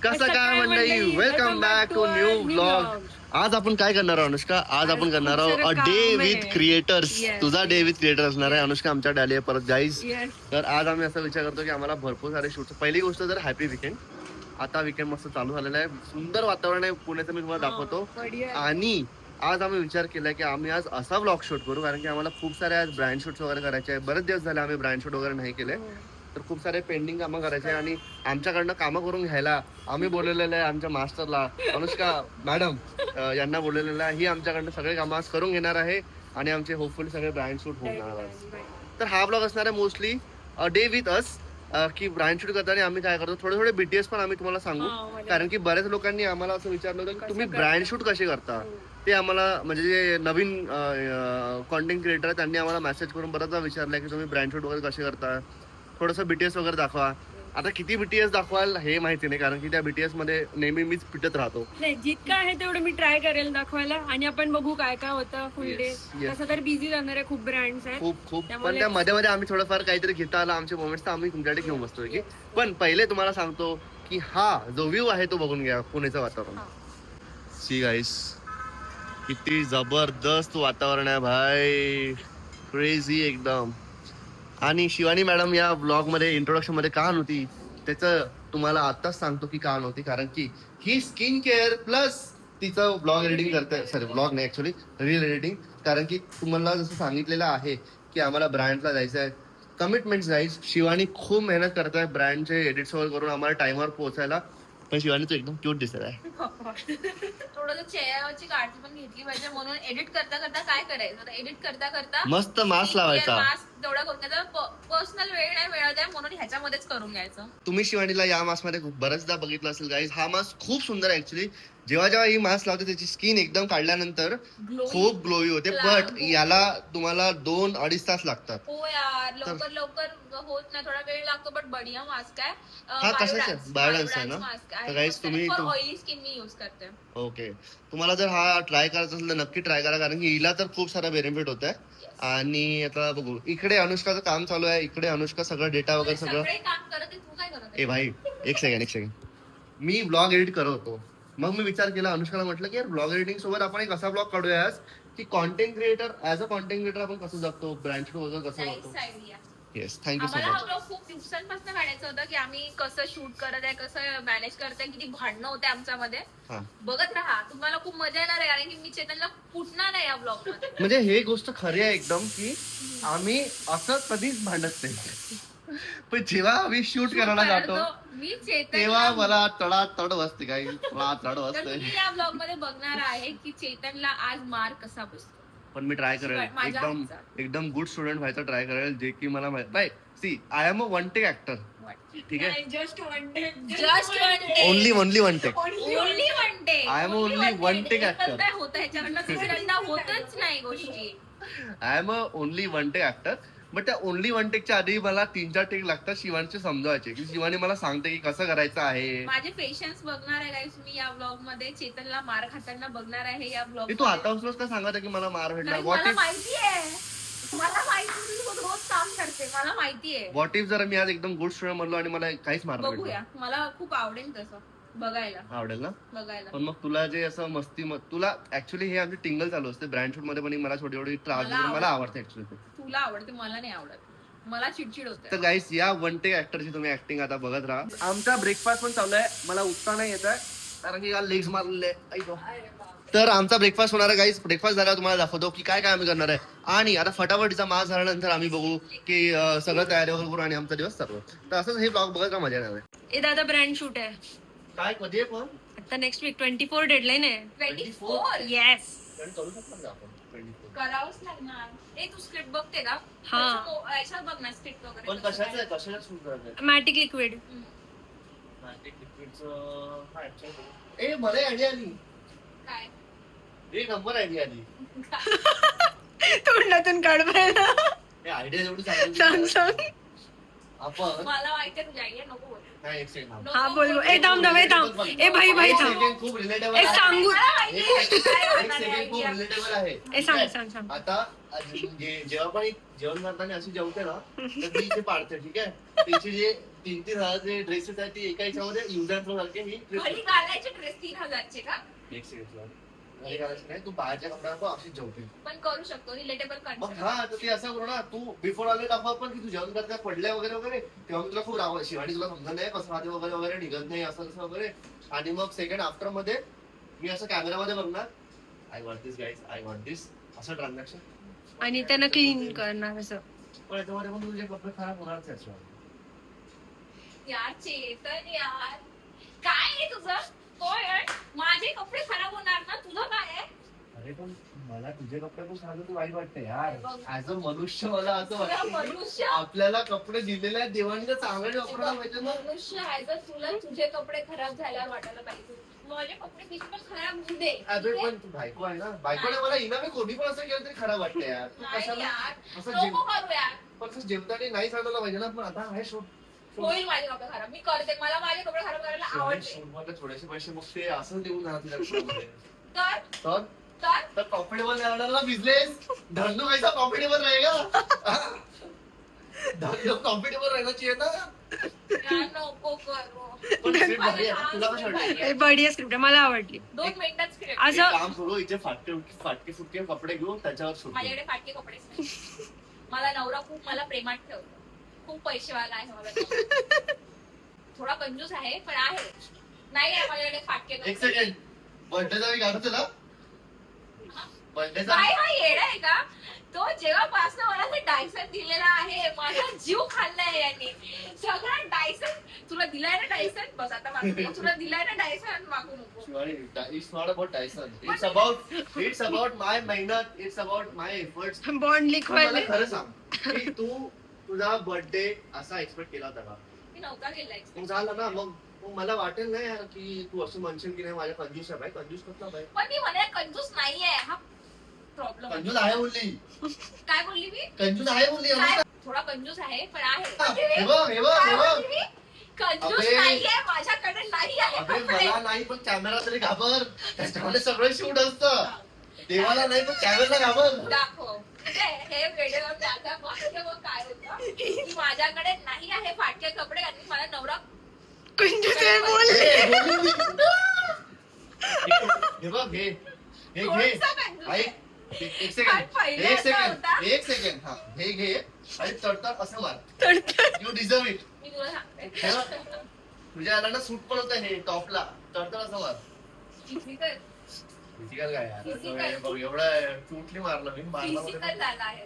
कसं काय मंडळी, welcome back to new vlog. आज आपण काय करणार आहोत अनुष्का? आज आपण करणार आहोत अ डे विथ क्रिएटर्स. तुझा डे विथ क्रिएटर असणार आहे अनुष्का, आमच्या डॅली परत गाईज. तर आज आम्ही असा विचार करतो की आम्हाला भरपूर सारे शूट. पहिली गोष्ट तर हॅपी विकेंड. आता विकेंड मस्त चालू झालेला आहे, सुंदर वातावरण आहे पुण्याचं, मी तुम्हाला दाखवतो. आणि आज आम्ही विचार केला की आम्ही आज असा व्लॉग शूट करू, कारण की आम्हाला खूप सारे आज ब्रँड शूट्स वगैरे करायचे आहे. बरेच दिवस झाले आम्ही ब्रँड शूट वगैरे नाही केले, तर खूप सारे पेंडिंग कामं करायचे आहे. आणि आमच्याकडनं कामं करून घ्यायला आम्ही बोललेलं आहे आमच्या मास्टरला, अनुष्का मॅडम यांना बोललेलं आहे. ही आमच्याकडनं सगळे कामं आज करून घेणार आहे आणि आमचे होपफुली सगळे ब्रँड शूट होणार. तर हा ब्लॉग असणार आहे mostly a day with us, की ब्रँड शूट करताना आम्ही काय करतो, थोडे थोडे बीटीएस पण आम्ही तुम्हाला सांगू. कारण की बऱ्याच लोकांनी आम्हाला असं विचारलं होतं की तुम्ही ब्रँड शूट कसे करता. ते आम्हाला म्हणजे जे नवीन कॉन्टेंट क्रिएटर आहेत त्यांनी आम्हाला मेसेज करून बराचदा विचारलं की तुम्ही ब्रँड शूट वगैरे कसे करता, थोडंसं बीटीएस वगैरे दाखवा. आता किती बीटीएस दाखवाल हे माहिती नाही, कारण की त्या बीटीएस मध्ये नेहमी मीच पिटत राहतो. नाही, जितकं आहे तेवढं मी ट्राय करेल दाखवायला, आणि आपण बघू काय काय होतं फुल डे. तसं तर बिझी जाणार आहे, खूप ब्रँड्स आहेत खूप. पण त्या मध्ये मध्ये आम्ही थोडंफार काहीतरी घेता आला आमचे मोमेंट्स, तर आम्ही तुमच्याकडे घेऊन बसतोय की. पण पहिले तुम्हाला सांगतो की हा जो व्ह्यू आहे तो बघून घ्या, पुण्याचं वातावरण. सी गाईस, किती जबरदस्त वातावरण आहे भाई, क्रेझी एकदम. आणि शिवानी मॅडम या ब्लॉग मध्ये इंट्रोडक्शन मध्ये का नव्हती त्याचं तुम्हाला आताच सांगतो की का नव्हती, कारण की ही स्किन केअर प्लस तिचं ब्लॉग एडिटिंग करते. सॉरी, ब्लॉग नाही, ऍक्च्युली रील एडिटिंग. कारण की तुम्हाला जसं सांगितलेलं आहे की आम्हाला ब्रँडला जायचं आहे, कमिटमेंट जायच. शिवानी खूप मेहनत करत आहे ब्रँडचे एडिट्स वगैरे करून आम्हाला टाइमवर पोहोचायला. पण शिवानी तो एकदम क्यूट दिसत आहे. थोडं चेहऱ्यावरची काळजी पण घेतली पाहिजे, म्हणून एडिट करता करता काय करायचं, एडिट करता करता मस्त मास्क लावायचा. मास्क तेवढा करून घ्यायचा. पर्सनल वेळ नाही मिळत आहे म्हणून ह्याच्यामध्येच करून घ्यायचं. तुम्ही शिवानीला या मास्क मध्ये बऱ्याचदा बघितलं असेल गाईज. हा मास्क खूप सुंदर आहे ऍक्च्युली. जेव्हा जेव्हा ही मास्क लावते त्याची स्किन एकदम काढल्यानंतर खूप ग्लोई होते. बट याला तुम्हाला 2-2.5 तास लागतात. हो यार, लवकर होत नाही, थोडा वेळ लागतो. बट बढिया मास्क आहे. हा कशाचा? बायोडान्स आहे ना? तर गाईज तुम्ही ऑइली स्किन मी यूज करते. ओके, तुम्हाला जर हा ट्राय करायचा असेल तर नक्की ट्राय करा, कारण की हिला तर खूप सारा बेनिफिट होत आहे. आणि आता बघू, इकडे अनुष्काचं काम चालू आहे. इकडे अनुष्का सगळं डेटा वगैरे सगळं काम करत आहे. तू काय करत ए भाई, एक सेकंड. मी ब्लॉग एडिट करत होतो, मग मी विचार केला, अनुष्काला म्हटलं की यार ब्लॉग एडिटिंग सोबत आपण एक असा ब्लॉग काढूया की content creator as a content creator आपण कसं जगतो, ब्रँड शूट वगैरे कसं करतो. येस, थँक्यू सो आम्हाला हा मच. ब्लॉग खूप दिवसांपासून काढायचं होतं की आम्ही कसं शूट करत आहे, कसं मॅनेज करत आहे, किती भांडणं होते आमच्यामध्ये. बघत राहा, तुम्हाला खूप मजा येणार आहे, कारण की मी चेतनला फुटणार नाही या ब्लॉग मध्ये. म्हणजे हे गोष्ट खरी आहे एकदम, की आम्ही असं कधीच भांडत नाही. पण जेव्हा आम्ही शूट करायला जातो मी चेतन, तेव्हा मला तड बसते, काही तड बसते. तुम्ही या ब्लॉग मध्ये बघणार आहे की चेतनला आज मार कसा बसतो. पण मी ट्राय करेल, एकदम गुड स्टुडंट व्हायचा ट्राय करेल, जे की मला माहिती. See, I am a one take actor. ठीक आहे, just one day, only one take. Only one day. I am only one take actor. काय होतं ह्याच्याकडनं दुसऱ्यांदा होतच नाही गोष्टी. I am a only one take actor. But त्या ओनली वन टेकच्या आधी मला 3-4 टेक लागतात शिवानीचे समजावायचे, की शिवानी मला सांगते की कसं करायचं आहे. माझे पेशन्स बघणार आहे गाईस मी या ब्लॉग मध्ये. चेतनला मार खाताना बघणार आहे या ब्लॉग. तू आता उचलूस का सांगत की मला मार भेटणार? मला माहिती आहे, मला माहिती, रोज काम करते, मला माहिती आहे. व्हॉट इफ जर मी आज एकदम गुड स्टुडंट म्हणलो आणि मला काहीच मार भेटणार? बघूया, मला खूप आवडेल तसं बघायला. आवडेल ना बघायला. पण मग तुला जे असं मस्ती, तुला ऍक्च्युली हे आमची टिंगल चालू असते ब्रँड शूट मध्ये, पण मला छोटी छोटी त्रास मला आवडते ऍक्च्युली. तुला आवडते, मला नाही आवडत, मला चिडचिड होते. तर गाईस, या वन टेक ऍक्टरची तुम्ही ऍक्टिंग आता बघत राहा. आमचा ब्रेकफास्ट पण चालू आहे, मला उठता नाही येत आहे कारण की लेग्स मारलेले. तर आमचा ब्रेकफास्ट होणार आहे गाईस. ब्रेकफास्ट झाल्यावर तुम्हाला दाखवतो की काय काय आम्ही करणार आहे. आणि आता फटाफटीचा मास झाल्यानंतर आम्ही बघू की सगळं तयारी वगैरे करू आणि आमचा दिवस चालू. तर असंच हे ब्लॉग बघत का मजा येणार आहे. ए दादा, ब्रँड शूट आहे काय कधी आहे पण? आता नेक्स्ट वीक 24 डेडलाईन आहे. 24 येस, करू शकतो ना आपण 24? करावंच लागणार. ए, तू स्क्रिप्ट बघते का? हा. याच्यात बघ ना स्क्रिप्ट वगैरे. पण कशाचं आहे, कशाला शूट करायचं? मॅटिक लिक्विड. ए, मला आयडिया आली, काय एक नंबर आयडिया आली. तोंडातून काढ ना. आयडिया जेवढी सांग चांगली सांग. आपण मला माहिती आहे तुझ्या आयडिया नको बोल. काय एक सेकंड हा बोल. ए थांब थांब, ए थांब, ए भाई थांब. खूप रिलेटेबल ए सांगू. एक सेकंड खूप रिलेटेबल आहे. ए सांग सांग सांग. आता जेव्हा पण जेवण करताना अशी जेवते ना, तर ती जे पाडते, ठीक आहे, तिची जे 3-3 हजारचे ड्रेसेस आहेत ती एका याच्यामध्ये युज अँड थ्रो सारखे ही घरी घालायचे ड्रेस 3,000चे का? एक सेकंड घरी घालायचं नाही, तू बाहेरच्या कपड्यांवर अशीच जेवते. पण करू शकतो रिलेटेबल मग कन्सेप्ट. हा तर ते असं करू ना, तू बिफोर आले दाखव पण की तू जेवण करता पडल्या वगैरे वगैरे, तेव्हा मी तुला खूप राव शिवानी तुला समजत नाही कसं खाते वगैरे वगैरे निघत नाही असं तसं वगैरे. आणि मग सेकंड आफ्टर मध्ये मी असं कॅमेरामध्ये बघणार, I want this guys, I want this, असं ट्रान्झॅक्शन. आणि त्यांना क्लीन करणार असं. पण याच्यामध्ये पण तुझे कपडे खराब होणारच आहेत. यार चेतन यार, काय आहे तुझं? होय यार, माझे कपडे खराब होणार ना, तुझं काय आहे? अरे पण मला तुझे कपडे पण सांगतो तू वाईट वाटते यार. बघ. ऍज अ मनुष्य मला असं तुला वाटतं की मनुष्य आपल्याला कपडे दिलेले आहेत देवाने तर चांगले वापरायला पाहिजे ना. मनुष्य आहे तर तुला तुझे कपडे खराब झाल्यावर वाटायला पाहिजे. माझे कपडे किती पण खराब होऊ दे. अरे पण तू बायको आहे ना, बायकोने मला इना मी कोणी पण असं केलं तरी खराब वाटतं यार. तू नाही कशाला यार, असं नको करू यार. पण असं जेवताना नाही सांगायला पाहिजे ना. पण आता आहे शूट होईल माझे कपडे खराब, मी करते. मला माझे कपडे खराब करायला आवडते. मध्ये थोडेसे पैसे मग ते असं देऊन राहणार तुझ्या शोमध्ये. तर तर तर तर प्रॉफिटेबल राहणार ना बिझनेस. धंदो कैसा प्रॉफिटेबल रहेगा. धंदो प्रॉफिटेबल रहना चाहिए ना. यार नको करू. पण script भारी आहे. तुला कसं वाटतं? हे बढिया स्क्रिप्ट आहे, मला आवडली. 2 मिनिटात स्क्रिप्ट. एक असं काम करू, इथे फाटके फुटके कपडे घेऊन त्याच्यावर शूट. माझ्याकडे फाटके कपडेच नाही. मला नवरा खूप मला प्रेमात ठेवतो, खूप पैसेवाला आहे मला नवरा. थोडा कंजूस आहे पण आहे. नाही आहे माझ्याकडे फाटके एक कपडे. सेकंड, बर्थडेचा मी काढू तुला. बर्थडेचा काय हा येडा आहे का? तो जेव्हापासून मला ते डायसन दिलेला आहे, माझा जीव खाल्लाय यांनी. सगळा डायसन तुला दिलाय ना, डायसन बस आता मागू नको. तुला दिलाय ना डायसन, मागू नको. Shivani, it's not about Dyson. It's about my मेहनत. It's about my efforts. बॉन्ड लिक मला व्हायला. खरं सांग की तू तुझा बर्थडे असा एक्सपेक्ट केला होता का? मी नव्हता गेलाय. मग झालं ना. मग मला वाटेल नाही यार की तू असं म्हणशील की नाही माझ्या कंजूस आहे. भाई कंजूस कसला भाई? पण मी म्हणे कंजूस नाहीये, हा प्रॉब्लेम. कंजूस आहे बोलली. काय बोलली मी? कंजूस आहे बोलली. काय? थोडा कंजूस आहे पण आहे. हे बघ हे बघ काय हे बघ. बोलली मी? कंजूस अबे. नाहीये, माझ्याकडे नाही आहे अबे कपडे. मला नाही पण कॅमेरा तरी घाबर. त्याच्यामध्ये सगळं शूट असतं. देवाला नाही पण कॅमेरा घाबर. दाखव. हे व्हिडिओ आता बघ काय होतं की माझ्याकडे नाही आहे फाटके कपडे आणि मला नवरा कंजूस आहे बोल. हे बघ हे घे. थोडासा कंजूस आहे. ऐक. एक काय सेकंड पहिले एक असं होता? सेकंड एक सेकंड हा हे घे आणि तडतड असं मार. You deserve it. मी तुला सांगते. तुझ्या याला ना सूट पण होतं हे टॉपला. तडतड असं मार. फिजिकल फिजिकल काय यार? Physical. बघ एवढं टूटली मारलं मी. फिजिकल झाला आहे.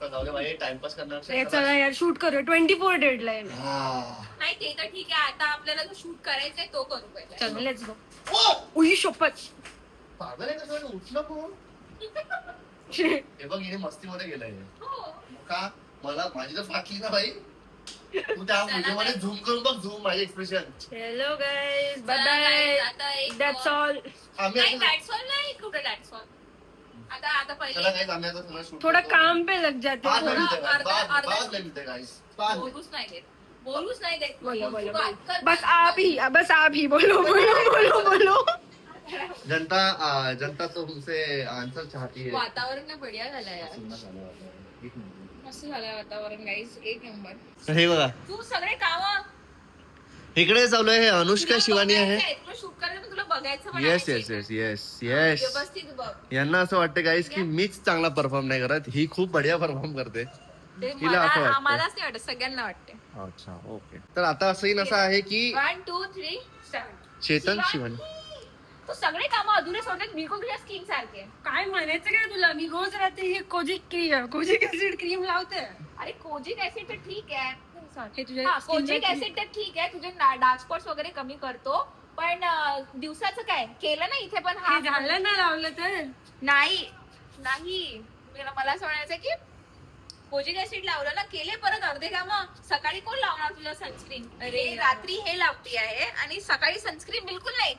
जाऊ दे भाई टाइमपास करणार. चला यार शूट करूया. 24 डेडलाईन. नाही ते तर ठीक आहे, आता आपल्याला जो शूट करायचंय तो करू पहिले. चल लेट्स गो. उई शपथ. पागल आहे कसं उठलं कोण? हे बघ हिने मस्तीमध्ये गेलंय. हो. का मला माझी तर फाटली ना भाई. तू त्या व्हिडिओ मध्ये झूम करून बघ. झूम माझे एक्सप्रेशन. हॅलो गाईज बाय चला बाय. guys, आता एक दॅट्स ऑल. आम्ही नाही आता that's all नाही, कुठं that's all. आता चला पहिले guys, आम्ही आता सगळं shoot थोड़ा करतो. काम पे लग जाते बाद थोड़ा. में मिलते हैं, अर्धा- बाद में मिलते हैं, guys. बाद में. बोलूच नाही देत बोलो बोलो तू बात कर. बस आप ही बोलो बोलो बोलो बोलो. जनता तो तुमसे आंसर चाहती है. वातावरण ना बढिया झालं यार. सुंदर झालं वातावरण. एक मिनिट. मस्त झालं वातावरण गाईज, एक नंबर. तर हे बघा तू सगळे काम इकडे चालू आहे. अनुष्का शिवानी आहे. तुला शूट करायचं पण तुला बघायचं पण येस आहे. Yes yes yes yes. व्यवस्थित बघ. यांना असं वाटतं गाईस की मीच चांगला परफॉर्म नाही करत. ही खूप बढिया परफॉर्म करते. ते तिला असं वाटतं. आम्हालाच नाही वाटत, सगळ्यांना वाटते. अच्छा ओके. तर आता असं येईन असं आहे की 1 2 3 स्टार्ट. चेतन शिवानी तू सगळे काम अधुरे सोडत बिलकुल तुझ्या स्किन सारखे. काय म्हणायचं काय तुला? मी रोज रात्री हे कोजिक ऍसिड क्रीम लावते. अरे कोजिक ऍसिड तर ठीक आहे. हे तुझ्या हा, skin कोजिक ला- ऍसिड तर ठीक आहे, तुझे डार्क स्पॉट्स वगैरे कमी करतो. पण दिवसाचं काय केलं ना इथे पण हे झालं ना लावलं तर. नाही नाही मला असं म्हणायचं की कोजिक ऍसिड लावलं ना, केले परत अर्धे काम. सकाळी कोण लावणार तुला सनस्क्रीन? अरे रात्री हे लावती आहे आणि सकाळी सनस्क्रीन बिलकुल नाही.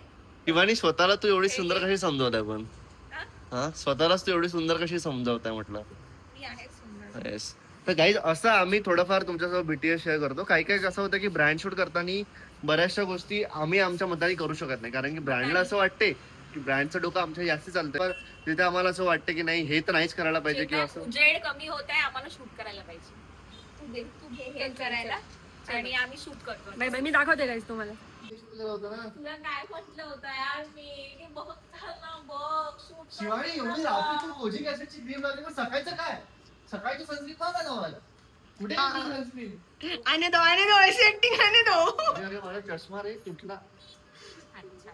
शिवानी स्वतःला तू एवढी सुंदर कशी समजवताय पण? हा? हा स्वतःलाच तू एवढी सुंदर कशी समजवताय म्हटलं. मी आहे सुंदर. येस. तर गाईज असं आम्ही थोडंफार तुमच्यासोबत बीटीएस शेअर करतो. काही काही कसं होतं की ब्रँड शूट करताना बऱ्याचशा गोष्टी आम्ही आमच्या मताने करू शकत नाही, कारण की ब्रँडला असं वाटते की ब्रँडचं डोकं आमच्या जास्ती चालतंय. पण तिथे आम्हाला असं वाटतं की नाही हे तर नाहीच करायला पाहिजे किंवा असं. उजेड कमी होत आहे, आम्हाला शूट करायला पाहिजे. तू घे हे करायला. आणि आम्ही शूट करतो. बाय बाय, मी दाखवते गाईस तुम्हाला. तुला काय म्हटलं होतं यार मी बघ ना बघ shoot शिवानी करतो एवढी ना. रात्री तू कोजिक ऍसिडची क्रीम लागली मग सकाळचं काय? सकाळची सनस्क्रीन का नाही लावायला? कुठे सनस्क्रीन? आणि तो अशी ऍक्टिंग आणि तो. अरे माझा चष्मा रे तुटला. अच्छा.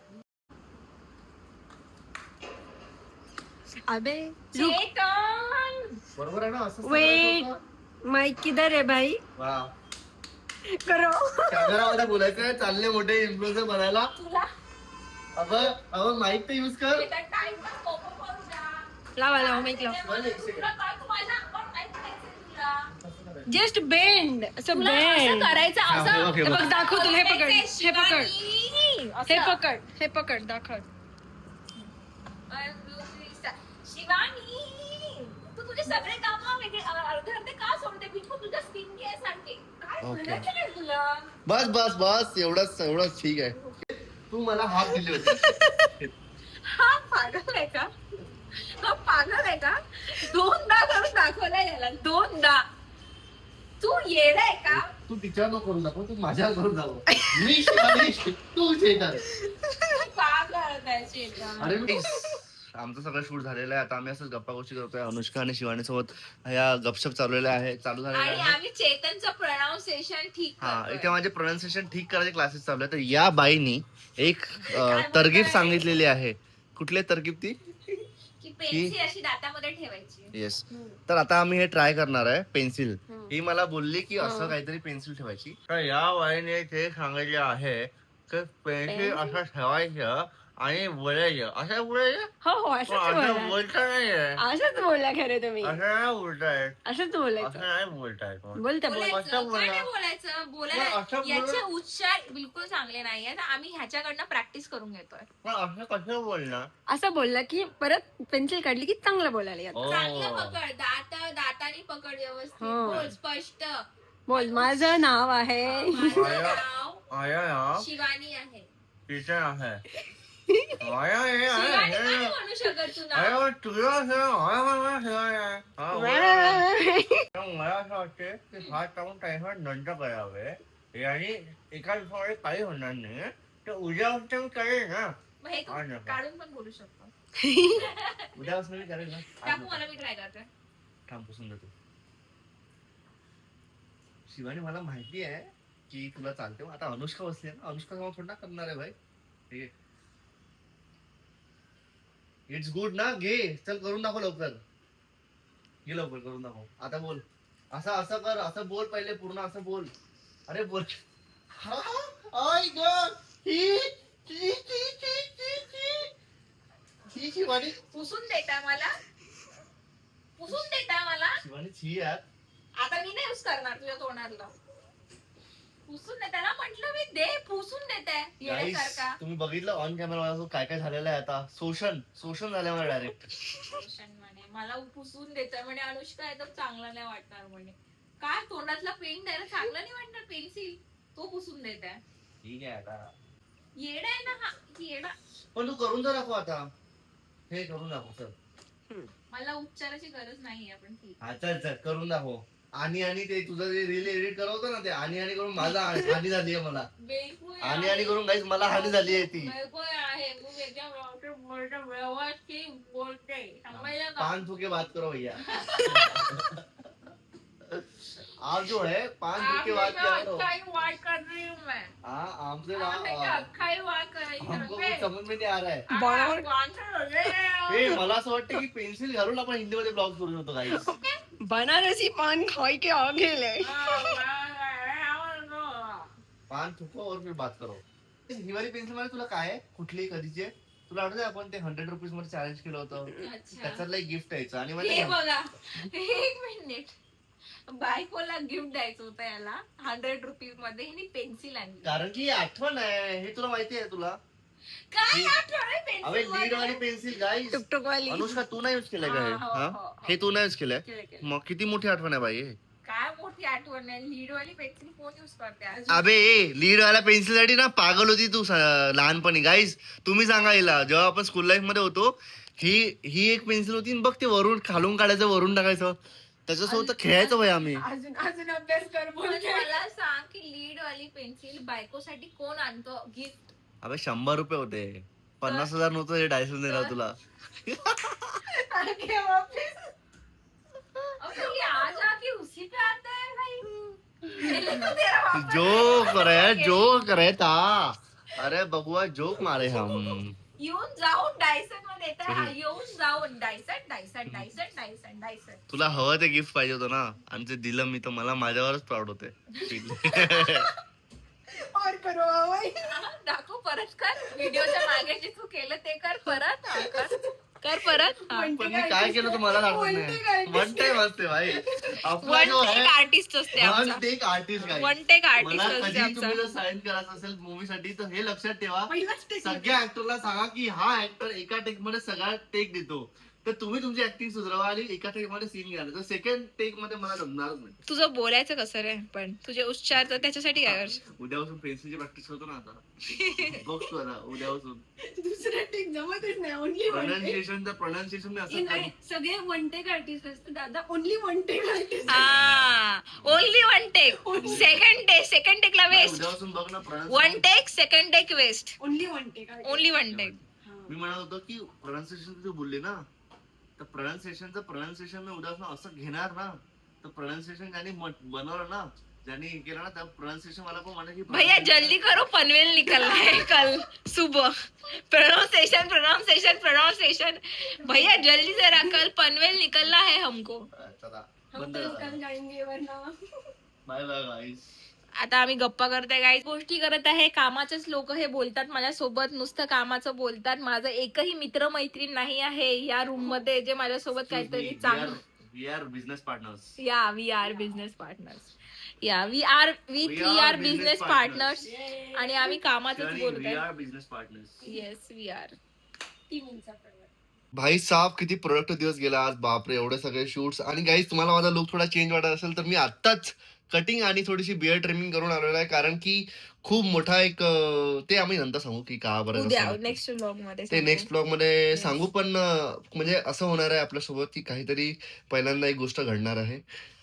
अबे चेतन बरोबर आहे ना असं वेट, माइक किधर है भाई? वा करो. कॅमेरामध्ये बोलायचं आहे, चालले मोठे इन्फ्लुएन्सर बनायला. तुला अबं माईक तर युज कर. चेतन टाइम पण कोको करू द्या. लावा माइक लाव. तुला काय तू माझ्या अंगावर काय करायचंय तुला? जस्ट बेंड, असं तुला असं बेंड. करायचं हा, असं ओके, हे बघ दाखव तुला, हे पकड, हे पकड, शिवानी, हे असं. पकड, हे पकड दाखव. शिवानी तू तुझे सगळे काम वेगळे अर्धे का सोडते बिलकुल तुझ्या स्किन केअर सारखे काय ओके. बोलायचं नाही तुला. बस बस बस एवढंच ठीक आहे. तू मला हात दिले होते. हा पागल आहे का? हा पागल आहे का? 2दा करून दाखवला याला 2दा. तू येडाय का? तू तिच्यावर करून दाखव, तू माझ्यावर करून दाखव. मी शिवानी, तू चेतन. पागल आहे चेतन. अरे मी आमचं सगळं शूट झालेलं आहे. आता आम्ही असंच गप्पा गोष्टी करतोय. अनुष्का आणि शिवानी सोबत या गपशप चालू झालेल्या आणि आहे. आम्ही चेतनचं प्रोनाउन्सिएशन ठीक हा करतोय. इथे माझे प्रोनाउन्सिएशन ठीक करायचे क्लासेस चालू आहे. तर या बाईनी एक तरकीब सांगितलेली आहे. कुठली तरकीब ती? की पेन्सिल अशी दातामध्ये ठेवायची. येस. तर आता आम्ही हे ट्राय करणार आहे. पेन्सिल ही मला बोलली की असं काहीतरी पेन्सिल ठेवायची. तर या बाईने ते सांगितले आहे की पेन्सिल असं ठेवायचं आणि बोलायचं. असं बोलायचं हो हो, असंच असं बोला, बोलता नाहीये. असंच बोलला खरे तुम्ही, असं नाही बोलताय. असंच असं बोलायचं. नाही बोलताय. बोलता बोल. बोलायचं असं बोला. काय नाही बोलायचं मग असं बोलायला बोला. याचे उच्चार बिलकुल चांगले नाहीये तर आम्ही ह्याच्याकडनं प्रॅक्टिस करून घेतोय. पण असं कसं बोलणार? असं बोलला की परत पेन्सिल काढली की चांगलं बोलायला येतं. ओ. चांगलं पकड दाताने पकड व्यवस्थित हो. बोल स्पष्ट. बोल, माझं नाव आहे. माझं आया. नाव आया या शिवानी आहे. टीचर आहे. आया हे शिवानी काय आहे. म्हणू शकत तू ना. आया तुला असं आया मला शिवाय आहे. हा, बोला. तर मला असं वाटते की हात टाकून टाइमवर नंतर करावे आणि एका दिवसामध्ये काही होणार नाही. तर उद्या मी करेल ना. मग हे तू आज नका. काढून पण बोलू शकतो. उद्यापासून मी करेल ना. आज टाकू नका. मला मी ट्राय करते. थांब पुसून देतो. शिवानी मला माहिती आहे की तुला चालते. आता अनुष्का बसली आहे ना. अनुष्का समोर थोडा करणार आहे भाई. ठीक आहे. इट्स गुड ना. घे चल करून दाखव लवकर. घे लवकर करून दाखव. आता बोल. असं असं कर. असं बोल पहिले पूर्ण असं बोल. अरे बोल. आय गॉड. ही शिवानी. पुसून देता मला पुसून देता मला. शिवानी छी यार. आता मी नाही यूज करणार तुझ्या तोंडाला. पुसून देता ना म्हटलं मी दे पुसून देते Guys, येण्यासारखा. तुम्ही बघितलं ऑन कॅमेरा काय काय झालेलं आहे आता. शोषण झालं मला डायरेक्ट. म्हणे मला पुसून देत म्हणे अनुष्का एकदम चांगला नाही वाटणार म्हणे. काय तोंडातला पेंट आहे ना चांगला नाही वाटणार पेन्सिल तो पुसून देत आहे. ठीक आहे आता. येडा आहे ना हा येडा. पण तू करून तर दाखव आता. हे करून दाखव चल. मला उपचाराची गरज नाहीये पण ठीक. हा चल चल करून दाखव. आणि ते तुझं जे रील एडिट करवतो ना ते आणि करून माझा हानी झाली आहे मला. बिलकुल आणि करून गाईस मला हानी झाली आहे ती. बिलकुल आहे मी वेगळ्या बोलते व्यवस्थित बोलते समजलं का? पान थुके बात करो भैया. आप जो है पान थुके बात किया करो. अच्छा ही बात कर रही हूँ मैं. हाँ हमसे अच्छा ही बात कर रही हूँ. हमको कुछ समझ में नहीं आ रहा है. बरोबर. हे मला असं वाटतं की पेन्सिल घालून आपण हिंदीमध्ये ब्लॉग करू शकतो गाईस. बनारसी पान खाई के आ गेले. पान थुको और फिर बात करो. हिवाली पेन्सिल मध्ये तुला काय आहे? कुठली कधीचे तुला आठवतंय आपण ते 100 रुपीज मध्ये चॅलेंज केलं होतं. त्याच्यातलं एक गिफ्ट यायचं आणि मग हे ते बघा 1 मिनिट बायकोला गिफ्ट द्यायचं होतं याला 100 रुपीज मध्ये हिने पेन्सिल आणली. कारण की आठवण आहे हे तुला माहिती आहे तुला. काय आठवण अबे पेन्सिल लीड वाली पेन्सिल गाईस. टुकटुक वाली. अनुष्का तू नाही यूज केलंय का हे? हा, हो, हा? हो, हो. हे तू नाही यूज केलंय. केलं, केलं. मग किती मोठी आठवण आहे बाई हे. काय मोठी आठवण आहे लीड वाली पेन्सिल कोण युज करते आज? अबे लीड वाला पेन्सिल साठी ना पागल होती तू लहानपणी. गाईस तुम्ही सांगा हिला जेव्हा आपण स्कूल लाईफ मध्ये होतो ही एक पेन्सिल होती. बघ ते वरून खालून काढायचं वरून टाकायचं. त्याच्यासोबत खेळायचो भाई आम्ही. अजून अजून अभ्यास कर पण बोलते. मला सांग की लीड वाली पेन्सिल बायकोसाठी कोण आणतो गिफ्ट? अबे 100 रुपये होते, 50,000 नव्हतं हे डायसन देणार तुला. आगे वापस. ये आज आके उसी पे आता है भाई. ये लेको तेरा वापस. जोक रे था. अरे बबुआ जोक मारे हम. येऊन जाऊन डायसन मध्ये येतात. येऊन जाऊन Dyson Dyson Dyson Dyson Dyson. तुला हवं ते गिफ्ट पाहिजे होतं ना, आणि ते दिलं मी, तर मला माझ्यावरच प्राऊड होते. और करो भाई. दाखव परत कर. व्हिडिओच्या मागे जे तू केलं ते कर परत. हा, कर परत. हा. पण मी काय केलं तर मला आठवत नाही. वन टेक असते भाई आपला वन जो टेक आहे. आर्टिस्ट असते वन आमचा. टेक आर्टिस्ट काय. वन टेक मला आर्टिस्ट असते कधी आमचा. तुम्ही जर साईन करायचं असेल मूवी साठी तर हे लक्षात ठेवा, पहिलाच take सगळ्या ऍक्टरला सांगा की हा ऍक्टर एका टेक मध्ये सगळा टेक देतो, तर तुम्ही तुमची ऍक्टिंग सुधारवा आणि एका टेक मध्ये सीन घ्या. तर सेकंड टेक मध्ये मला जमणारच नाही. तुझं बोलायचं कसं रे, पण तुझे उच्चार तर त्याच्यासाठी काय कर. उद्यापासून पेन्सिलची प्रॅक्टिस करतो ना आता. बघतो आता उद्यापासून. दुसरा टेक जमतच नाही. Only one take. प्रोनाउन्सिएशन असं नाही, सगळे वन टेक आर्टिस्ट असतात दादा. Only one take artist. हा ओनली वन टेक. सेकंड टेकला वेस्ट. उद्यापासून बघ ना one take second take waste. Only one take. Only one take. मी म्हणत होतो की प्रोनाउन्सिएशन तू बोलली ना, तर प्रोनाउन्सिएशन मी उद्यापासून असं घेणार ना, तर प्रोनाउन्सिएशन ज्याने बनवलं ना, ज्याने हे केलं ना, त्या प्रोनाउन्सिएशन मला पण म्हणा की भैया जल्दी करो पनवेल निकलना है कल सुबह. प्रोनाउंसिएशन भैया जल्दी जरा, कल पनवेल निकलना है हमको. चला हम बंद तो करा. निकल जाएंगे वरना. बाय बाय गाईस. आता आम्ही गप्पा करतोय काही गोष्टी करत आहे. कामाचेच लोक हे बोलतात माझ्यासोबत, नुसतं कामाचं बोलतात. माझा एकही मित्र मैत्रीण नाही आहे या रूम मध्ये जे माझ्यासोबत काहीतरी चांगलं. We are business partners. या वी आर बिझनेस पार्टनर्स. या we three are business partners. आणि आम्ही कामाचंच वी बोलतोय. Are business partners. Yes we are. टीमचा प्रकार. भाई साहब किती प्रोडक्टिव्ह दिवस गेला आज. बापरे एवढे सगळे शूट्स. आणि गाईज तुम्हाला माझा लुक थोडा चेंज वाटत असेल तर मी आत्ताच कटिंग आणि थोडीशी बिअर्ड ट्रिमिंग करून आलेलो आहे, कारण की खूप मोठा एक ते आम्ही नंतर सांगू की का बरं उद्या नसतं. नेक्स्ट ब्लॉग मध्ये ते नेक्स्ट ब्लॉग मध्ये सांगू. पण म्हणजे असं होणार आहे आपल्यासोबत की काहीतरी पहिल्यांदा एक गोष्ट घडणार आहे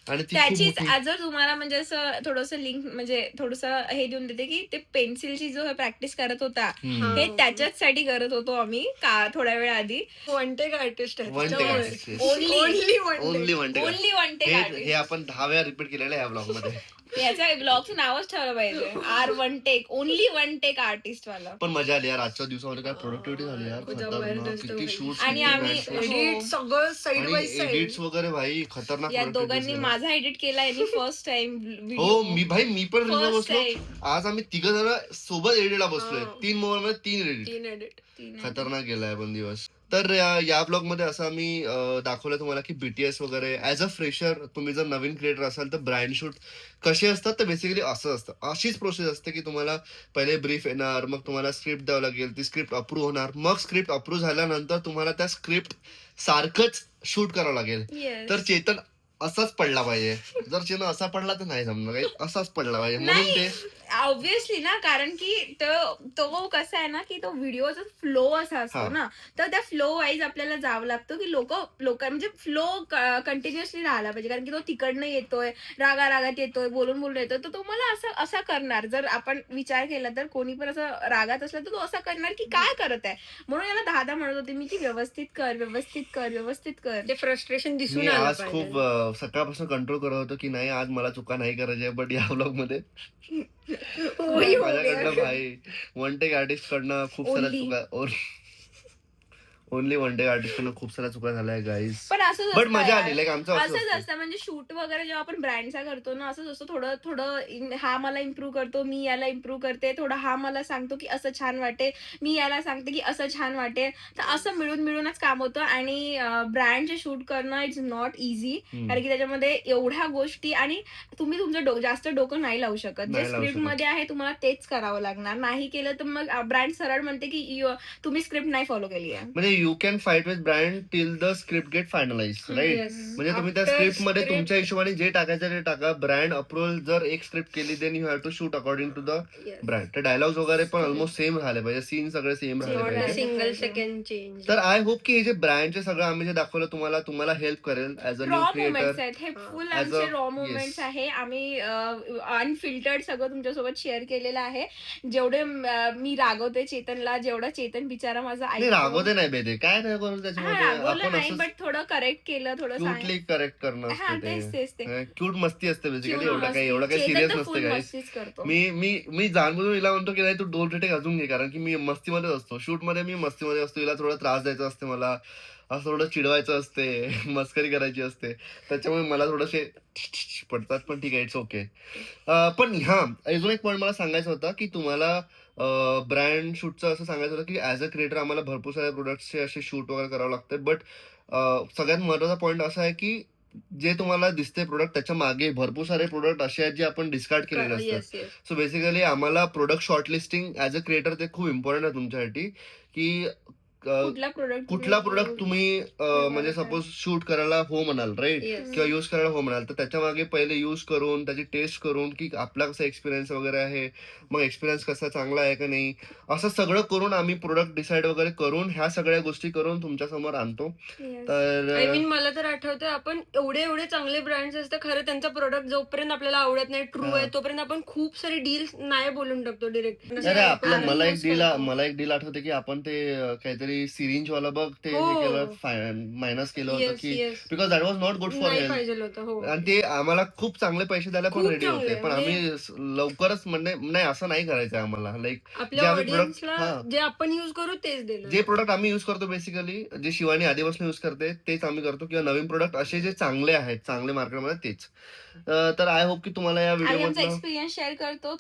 आणि ती खूप त्याचीच मोठी. जर तुम्हाला म्हणजे असं थोडस लिंक म्हणजे थोडस हे देऊन देते की ते पेन्सिलची जो प्रॅक्टिस करत होता हम्म. हे त्याच्याच साठी करत होतो आम्ही का थोड्या वेळ आधी. वन टेक आर्टिस्ट आहे. One take त्याच्यामुळे. artist, yes. Only only one only one take. Only one take हे आपण 10 वेळा रिपीट केलेलं आहे या ब्लॉग मध्ये. याच्या ब्लॉगचं नावच ठेवलं पाहिजे आर one take. Only one take artist वाला. पण मजा आली यार आजच्या दिवसामध्ये. काय प्रोडक्टिव्हिटी झाली यार. जबरदस्त किती होती. शूट्स आणि आम्ही एडिट सगळं साइड बाय साइड. एडिट्स वगैरे भाई खतरनाक या productivity दोघांनी झाली. माझा एडिट केला यांनी फर्स्ट टाइम. हो मी पण रिलला First बसलो. time. आज आम्ही 3 जण सोबत एडिटला बसलोय. 3 मोबाईल मध्ये 3 एडिट. 3 एडिट. खतरनाक गेलाय पण दिवस. तर या ब्लॉग मध्ये असं आम्ही दाखवलं तुम्हाला की बीटीएस वगैरे ऍज अ फ्रेशर तुम्ही जर नवीन क्रिएटर असाल तर ब्रांड शूट कसे असतात. तर बेसिकली असं असतं, अशीच प्रोसेस असते की तुम्हाला पहिले ब्रीफ येणार, मग तुम्हाला स्क्रिप्ट द्यावं लागेल, ती स्क्रिप्ट अप्रूव्ह होणार, मग स्क्रिप्ट अप्रूव्ह झाल्यानंतर तुम्हाला त्या स्क्रिप्ट सारखंच शूट करावं लागेल. तर चेतन असाच पडला पाहिजे. जर चेतन असा पडला तर नाही जमणार काही, असाच पडला पाहिजे. म्हणून ते ऑब्विसली ना, कारण की तो कसा आहे ना की तो व्हिडिओचा फ्लो असा असतो ना, तर त्या फ्लो वाईज आपल्याला जावं लागतं की लोक म्हणजे फ्लो कंटिन्युअसली राहायला पाहिजे. कारण की तो तिकडनं येतोय, रागात येतोय, बोलून येतोय, तर तो मला असा करणार. जर आपण विचार केला तर कोणी पण असं रागात असला तर तो असा करणार की काय करत आहे. म्हणून याला 10 म्हणत होते मी की व्यवस्थित कर. ते फ्रस्ट्रेशन दिसून मी आलं आज पाहिजे. खूप सकाळपासून कंट्रोल करत होतो की नाही आज मला चुका नाही करायच्या. बट या ब्लॉग मध्ये माझ्याकडनं भाई वन टेक आर्टिस्ट कडनं खूप साऱ्या चुका. ओनली वन टेक आर्टिस्ट कडनं खूप साऱ्या चुका झाल्या गाईज. पण असंच बट मजा आली. लाईक आमचं असंच असतं म्हणजे शूट वगैरे जेव्हा आपण ब्रँडचा करतो ना, असंच असतं. थोडं हा मला इम्प्रूव्ह करतो, मी याला इम्प्रूव्ह करते. थोडं हा मला सांगतो की असं छान वाटे, मी याला सांगते की असं छान वाटे. तर असं मिळूनच काम होतं. आणि ब्रँडचे शूट करणं इट्स नॉट इझी, कारण की त्याच्यामध्ये एवढ्या गोष्टी आणि तुम्ही तुमचं जास्त डोकं नाही लावू शकत. जे स्क्रिप्ट मध्ये आहे तुम्हाला तेच करावं लागणार. नाही केलं तर मग ब्रँड सरळ म्हणते की तुम्ही स्क्रिप्ट नाही फॉलो केली आहे. म्हणजे you can fight with brand till the script get finalise, right? म्हणजे तुम्ही त्या स्क्रिप्ट मध्ये तुमच्या हिशोबाने जे टाकायचं ते टाका. ब्रँड अप्रुव्हल जर एक स्क्रिप्ट केली then you have to shoot according to the brand. ते डायलॉग्स वगैरे पण ऑलमोस्ट सेम राहिले पाहिजे, सीन सगळे सेम राहिले पाहिजे. Single second change. तर आय होप की हे जे ब्रँडचे सगळं आम्ही जे दाखवलं तुम्हाला हेल्प करेल as a new raw creator. Movements आहेत हे, फुल As आमचे a- रॉ मुवमेंट्स आहे. आम्ही अनफिल्टर्ड सगळं तुमच्यासोबत शेअर केलेलं आहे. जेवढे मी रागवते चेतनला, जेवढा चेतन बिचारा माझा नाही रागवते नाही बेदे, काय नाही करू त्याच्यामध्ये. रागवलं आपण नाही, असं बट थोडं करेक्ट केलं, थोडं क्यूटली करेक्ट करणं हा, तेच असते ते. ते. क्यूट मस्ती असते बेसिकली. Cute एवढं काही मस्ती. सिरियस चेतन तर नसते full काही. मस्तीच करतो. मी जाणबुजून हिला म्हणतो की नाही तू 2 रिटेक अजून घे, कारण की मी मस्तीमध्ये असतो. शूट मध्ये मी मस्तीमध्ये असतो. हिला थोडा त्रास द्यायचा असते मला, असं थोडं चिडवायचं असते, मस्करी करायची असते. त्याच्यामुळे मला थोडेसे पडतात, पण ठीक आहे, इट्स ओके. पण हा अजून एक पॉईंट मला सांगायचा होता की तुम्हाला ब्रँड शूटचं असं सांगायचं होतं की ऍज अ क्रिएटर आम्हाला भरपूर साऱ्या प्रोडक्ट्सचे असे शूट वगैरे करावं लागते. बट सगळ्यात महत्वाचा पॉईंट असा आहे की जे तुम्हाला दिसते प्रोडक्ट त्याच्या मागे भरपूर सारे प्रोडक्ट असे आहेत जे आपण डिस्कार्ड केलेले असतात. Yes yes. सो बेसिकली आम्हाला product shortlisting as a creator ते खूप इम्पॉर्टंट आहे तुमच्यासाठी की कुठला प्रोडक्ट तुम्ही म्हणजे सपोज शूट करायला हो म्हणाल, राईट, Yes. किंवा युज करायला हो म्हणाल, तर त्याच्या मागे पहिले युज करून त्याची टेस्ट करून की आपला कसा एक्सपिरियन्स वगैरे आहे, मग एक्सपिरियन्स कसा चांगला आहे का नाही, असं सगळं करून आम्ही प्रोडक्ट डिसाईड वगैरे करून ह्या सगळ्या गोष्टी करून तुमच्या समोर आणतो. तर आय मीन मला तर आठवतं आपण एवढे चांगले ब्रँड्स असतात, खरं त्यांचा प्रोडक्ट जोपर्यंत आपल्याला आवडत नाही, ट्रू आहे, तोपर्यंत आपण खूप सारे डील्स नाही बोलून टाकतो डिरेक्ट. अरे आपलं मला एक डील आठवते की आपण ते काहीतरी सिरिंज वाला बघ ते हे हो. केलं, मायनस केलं होतं Yes, की yes. Because that was not good for नाही हेल्थ. पाहिजे होतं. हो. आणि ते आम्हाला खूप चांगले पैसे द्यायला पण खूप रेडी होते, चांगले, पण आम्ही लवकरच म्हणजे नाही असं नाही करायचं आम्हाला. लाईक आपल्या आम्ही प्रोडक्ट ऑडियन्सला जे आपण युज करू तेच देणार. जे प्रोडक्ट आम्ही युज करतो बेसिकली जे शिवानी आधीपासून युज करते तेच आम्ही करतो, किंवा नवीन प्रोडक्ट असे जे चांगले आहेत चांगले मार्केटमध्ये तेच. तर आय होप की तुम्हाला या आम्ही आमचा व्हिडिओ एक्सपिरियन्स शेअर करतो.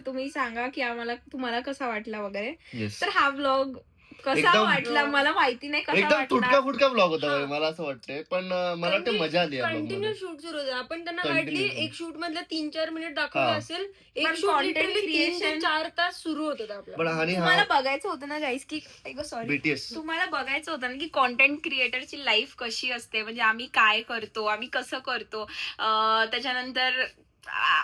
तुम्ही सांगा की आम्हाला तुम्हाला कसा वाटला वगैरे. येस तर हा व्लॉग कसा एकदम- वाटला मला माहिती नाही कसा एकदम तुटका वाटला. फुटका ब्लॉग होता हा. बघ, मला असं वाटतंय. पण मला वाटतं मजा आली या ब्लॉग कंटिन्यू मध्ये. शूट सुरू होतं. आपण त्यांना Continue. हार्डली एक शूट मधल्या 3-4 मिनिट दाखवलं हा. असेल. एक पण शूट content लिटरली 3 ते creation- 4 तास सुरू होतं पण आपलं. आणि हा तुम्हाला बघायचं होतं ना गाईस की सॉरी बीटीएस तुम्हाला बघायचं होतं ना की कॉन्टेंट क्रिएटरची लाईफ कशी असते, म्हणजे आम्ही काय करतो, आम्ही कसं करतो. त्याच्यानंतर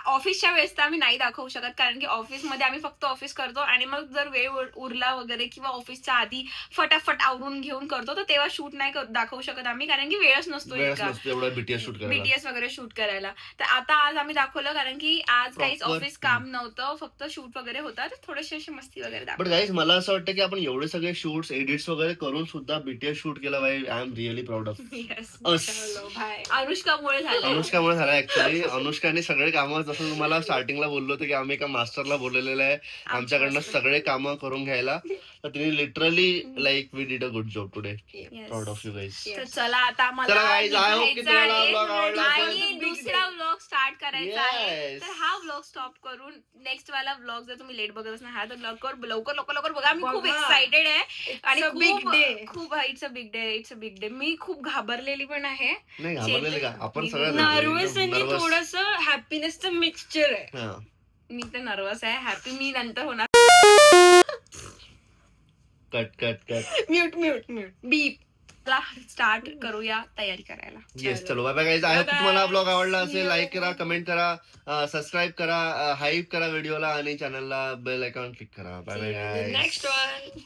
ऑफिसच्या वेळेस तर आम्ही नाही दाखवू शकत, कारण की ऑफिसमध्ये आम्ही फक्त ऑफिस करतो आणि मग जर वेळ उरला वगैरे किंवा ऑफिसच्या आधी फटाफट आवरून घेऊन करतो तर तेव्हा शूट नाही दाखवू शकत आम्ही, कारण की वेळच नसतो इतका एवढा बीटीएस शूट करायला. बीटीएस वगैरे शूट करायला. तर आता आज आम्ही दाखवलं, कारण की आज काहीच Proper. ऑफिस काम नव्हतं, फक्त शूट वगैरे होता, तर थोडेसे अशी मस्ती वगैरे बट दाखवली. गाईज मला असं वाटतं की आपण एवढे सगळे शूट्स एडिट्स वगैरे करून सुद्धा बीटीएस शूट केला पाहिजे. I am really proud of Yes. अस. चलो, bye. अनुष्कामुळे झालं. अनुष्कामुळे झालं ऍक्च्युअली. अनुष्काने सगळे कामं, जसं तुम्हाला स्टार्टिंगला बोललो होतो की आम्ही एका मास्टरला बोललेलं आहे आमच्याकडनं सगळे कामं करून घ्यायला, तर तिने literally like we did a good job today. Yes. Proud of you guys. तर चला आता मला चला guys, I hope की निघायचं तुम्हाला आहे. vlog आवडला असेल. आणि दुसरा व्लॉग स्टार्ट करायचा आहे. Yes. तर हा व्लॉग स्टॉप करून नेक्स्ट वाला व्लॉग जर तुम्ही लेट बघत असणार हा तर लवकर बघा. मी खूप बघा. एक्साइटेड आहे आणि a big day. खूप इट्स अ बिग डे. मी खूप घाबरलेली पण आहे. नाही घाबरलेले का आपण सगळ्या नर्वस आणि थोडस हॅपीनेसचं मिक्सचर आहे. हा. मी तर नर्वस आहे. हॅपी मी नंतर होणार. कट म्यूट बीप. स्टार्ट करूया तयारी करायला. येस चलो bye bye guys. I hope तुम्हाला ब्लॉग आवडला असेल. लाईक करा, कमेंट करा, सबस्क्राईब करा, हाईप करा व्हिडिओला आणि चॅनलला बेल आयकॉन क्लिक करा. Bye bye guys. Next one.